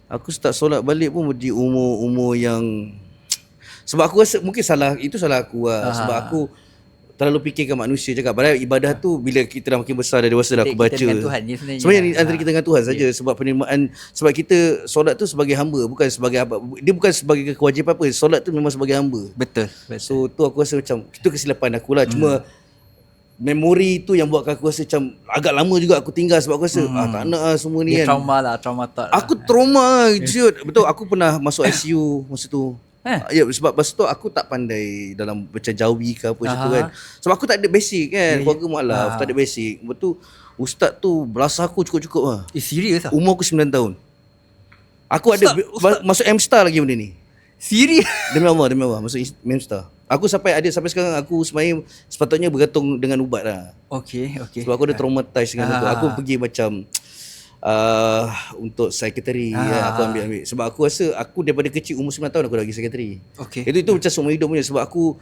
Aku start solat balik pun di umur-umur yang, sebab aku rasa mungkin salah aku lah. Sebab aku Ah. terlalu fikirkan manusia cakap. Padahal ibadah tu bila kita dah makin besar, dah dewasa, dah aku Kita baca. dengan Tuhan je sebenarnya. Sebenarnya antara kita dengan Tuhan saja. Sebab penerimaan, sebab kita solat tu sebagai hamba, bukan sebagai apa. Dia bukan sebagai kewajipan apa. Solat tu memang sebagai hamba. Betul. So tu aku rasa macam itu kesilapan aku lah. Cuma memori tu yang buatkan aku rasa macam agak lama juga aku tinggal, sebab aku rasa tak nak lah semua ni Dia kan. trauma lah, trauma thought lah. Aku trauma siut. Betul, aku pernah masuk ICU masa tu. Ya, sebab masa tu aku tak pandai dalam macam jawi ke apa macam tu kan. Sebab aku tak ada basic kan. Keluarga mualaf, tak ada basic. Lepas tu ustaz tu belasah aku cukup-cukup lah. Serius lah? Umur aku 9 tahun. Aku ada masuk M-Star lagi benda ni. Serius? Demi Allah masuk M-Star. Aku sampai sekarang aku sebenarnya sepatutnya bergantung dengan ubat lah. Okay. Sebab aku ada traumatized dengan tu. Aku pergi macam untuk psikiatri aku ambil. Sebab aku rasa aku daripada kecil umur 9 tahun aku dah pergi psikiatri. Okay. Itu macam seumur hidup punya. Sebab aku